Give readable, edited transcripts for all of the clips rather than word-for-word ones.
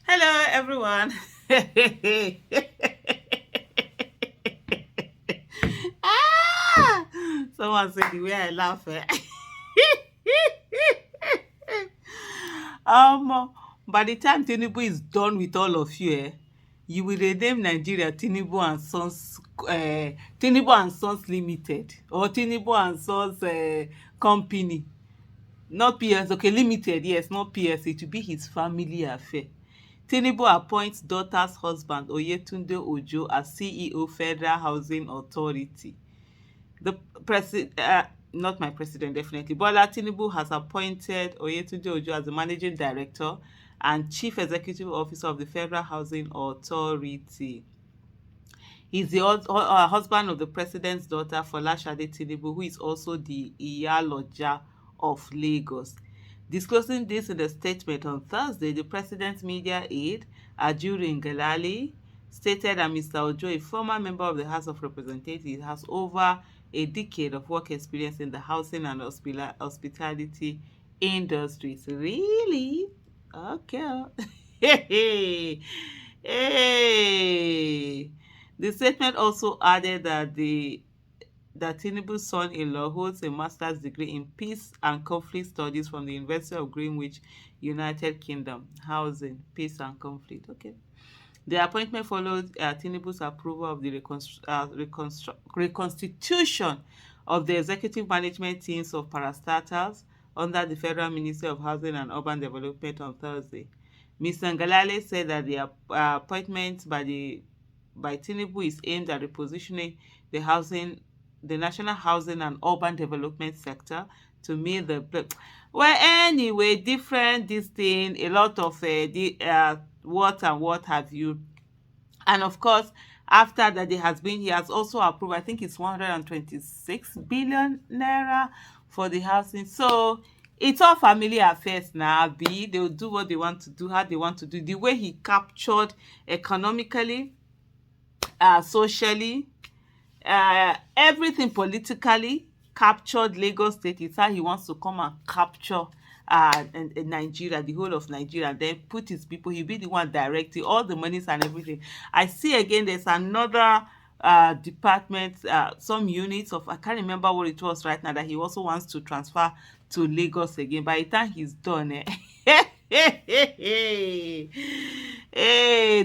Hello, everyone. ah! Someone said the way I laugh. By the time Tinubu is done with all of you, you will rename Nigeria Tinubu and Sons Limited or Tinubu and Sons Company. Not PS, okay, limited, yes, not PS. It will be his family affair. Tinubu appoints daughter's husband Oyetunde Ojo as CEO Federal Housing Authority. The president, not my president, definitely. Bola Tinubu has appointed Oyetunde Ojo as the managing director and chief executive officer of the Federal Housing Authority. He's the husband of the president's daughter, Folashade Tinubu, who is also the Iyaloja of Lagos. Disclosing this in a statement on Thursday, the president's media aide, Ajuri Ngelale, stated that Mr. Ojo, a former member of the House of Representatives, has over a decade of work experience in the housing and hospitality industries. Really? Okay. Hey, hey. The statement also added that Tinubu's son-in-law holds a master's degree in peace and conflict studies from the University of Greenwich, United Kingdom. Housing, peace and conflict. Okay. The appointment followed Tinubu's approval of the reconstitution of the executive management teams of parastatals under the Federal Ministry of Housing and Urban Development on Thursday. Mr. Ngalale said that the appointment by Tinubu is aimed at repositioning the national housing and urban development sector to meet well, anyway, different this thing, a lot of what and what have you. And of course, after that, he has also approved, I think it's 126 billion naira for the housing. So it's all family affairs now. They'll do what they want to do, how they want to do. The way he captured economically, socially, everything politically, captured Lagos State. It's how he wants to come and capture Nigeria, the whole of Nigeria, and then put his people. He'll be the one directing all the monies and everything. I see again there's another department, some units of, I can't remember what it was right now, that he also wants to transfer to Lagos again. By the time he's done, hey,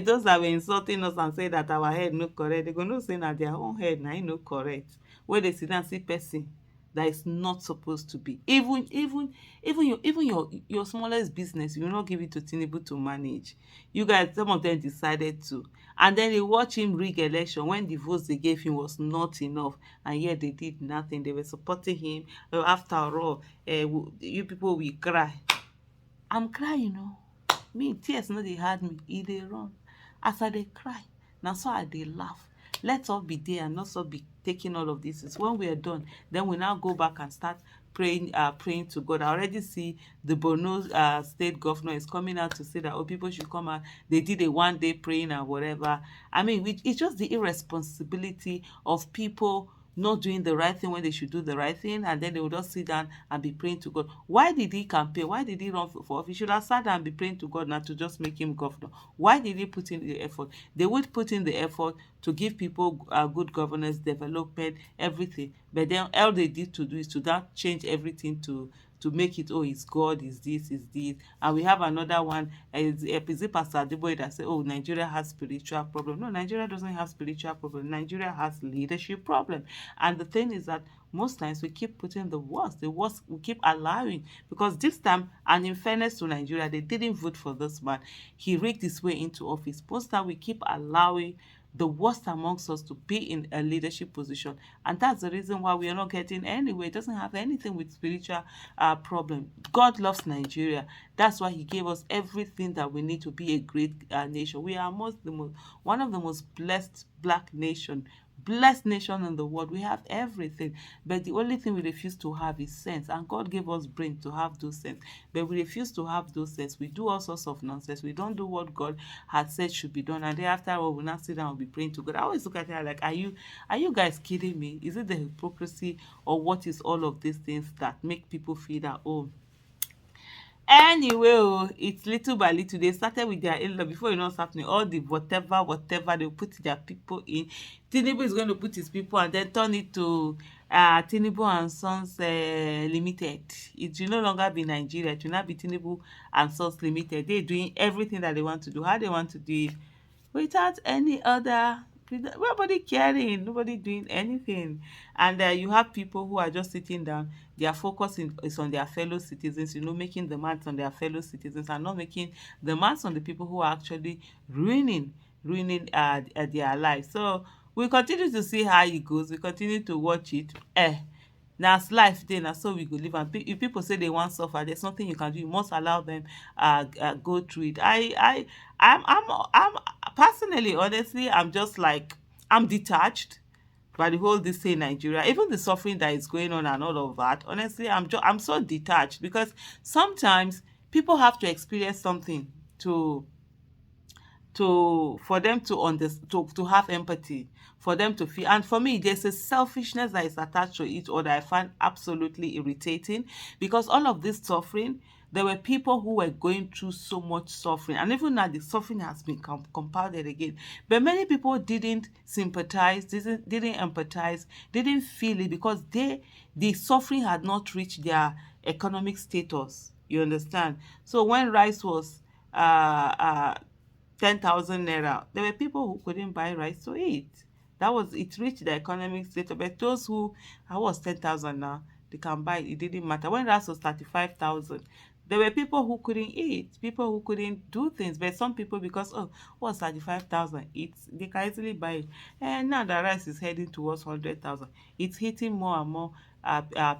those that were insulting us and say that our head no correct, they go know say na their own head na im no correct. Wey dey sit down see person that is not supposed to be. Even your smallest business, you will not give it to Tinubu to manage. You guys, some of them decided to. And then they watch him rig election when the votes they gave him was not enough, and yet they did nothing. They were supporting him. After all, you people will cry. I'm crying me tears no dey hard me, e dey run. As I dey cry, na so I dey laugh. Let us be there and not so be taking all of this. When we are done, then we now go back and start praying to God. I already see the Borno state governor is coming out to say that people should come out. They did a 1 day praying and whatever. I mean, it's just the irresponsibility of people not doing the right thing when they should do the right thing, and then they will just sit down and be praying to God. Why did he campaign? Why did he run for office? He should have sat down and be praying to God, not to just make him governor. Why did he put in the effort? They would put in the effort to give people good governance, development, everything. But then all they did to do is to that change everything to make it, oh, it's God, is this, is this. And we have another one, is it Pastor Adeboye that say, oh, Nigeria has spiritual problem. No, Nigeria doesn't have spiritual problem. Nigeria has leadership problem. And the thing is that most times we keep putting the worst we keep allowing, because this time, and in fairness to Nigeria, they didn't vote for this man. He rigged his way into office. Most time we keep allowing the worst amongst us to be in a leadership position, and that's the reason why we are not getting anywhere. It doesn't have anything with spiritual problem. God loves Nigeria. That's why he gave us everything that we need to be a great nation. We are one of the most blessed nation in the world. We have everything, but the only thing we refuse to have is sense, and God gave us brain to have those sense, but we refuse to have those sense. We do all sorts of nonsense. We don't do what God had said should be done, and then after all, we now sit down and be praying to God. I always look at it like, are you guys kidding me? Is it the hypocrisy, or what is all of these things that make people feel that, oh, Anyway, oh, it's little by little. They started with their in-law before you know what's happening. All the whatever they put their people in. Tinubu is going to put his people and then turn it to Tinubu and Sons Limited. It will no longer be Nigeria. It will now be Tinubu and Sons Limited. They're doing everything that they want to do. How they want to do it without any other nobody caring, nobody doing anything. And you have people who are just sitting down. Their focus is on their fellow citizens, making demands on their fellow citizens and not making demands on the people who are actually ruining their lives. So we continue to see how it goes. We continue to watch it. Na as life dey na so we go live am. If people say they wan suffer, there's nothing you can do. You must allow them go through it. I'm personally, honestly, I'm just like, I'm detached by the whole this thing in Nigeria. Even the suffering that is going on and all of that, honestly, I'm so detached because sometimes people have to experience something for them to to have empathy, for them to feel. And for me, there's a selfishness that is attached to it, or that I find absolutely irritating, because all of this suffering, there were people who were going through so much suffering, and even now the suffering has been compounded again. But many people didn't sympathize, didn't empathize, didn't feel it, because the suffering had not reached their economic status. You understand? So when rice was uh, uh 10,000 naira, there were people who couldn't buy rice to eat. That was, it reached the economic status. But those who, I was 10,000 now, they can buy it. It didn't matter. When rice was 35,000, there were people who couldn't eat, people who couldn't do things. But some people, because, oh, what's 35,000? They can easily buy it. And now the rice is heading towards 100,000. It's hitting more and more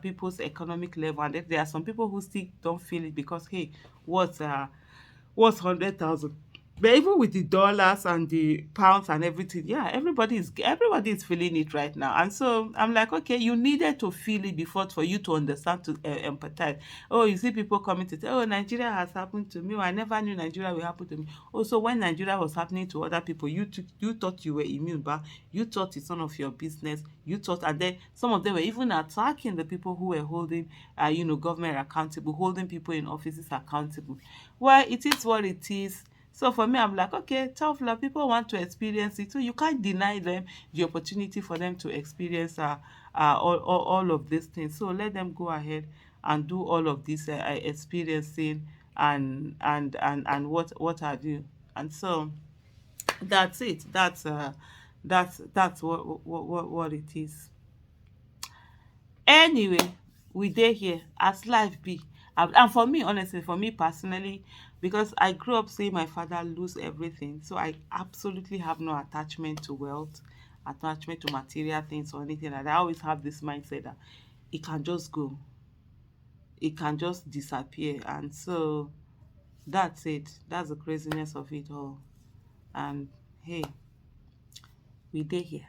people's economic level. And then there are some people who still don't feel it because, hey, what's 100,000? But even with the dollars and the pounds and everything, yeah, everybody is feeling it right now. And so I'm like, okay, you needed to feel it before for you to understand, to empathize. Oh, you see people coming to say, oh, Nigeria has happened to me. Oh, I never knew Nigeria will happen to me. Also, when Nigeria was happening to other people, you thought you were immune, but you thought it's none of your business. You thought, and then some of them were even attacking the people who were holding, government accountable, holding people in offices accountable. Well, it is what it is. So for me, I'm like, okay, tough love. People want to experience it, so you can't deny them the opportunity for them to experience all of these things. So let them go ahead and do all of this experiencing and what have you. And so that's it. That's what it is. Anyway, we dey here as life be. And for me, honestly, for me personally, because I grew up seeing my father lose everything, so I absolutely have no attachment to wealth, attachment to material things or anything like that. I always have this mindset that it can just go, it can just disappear. And so that's it. That's the craziness of it all. And hey, we dey here.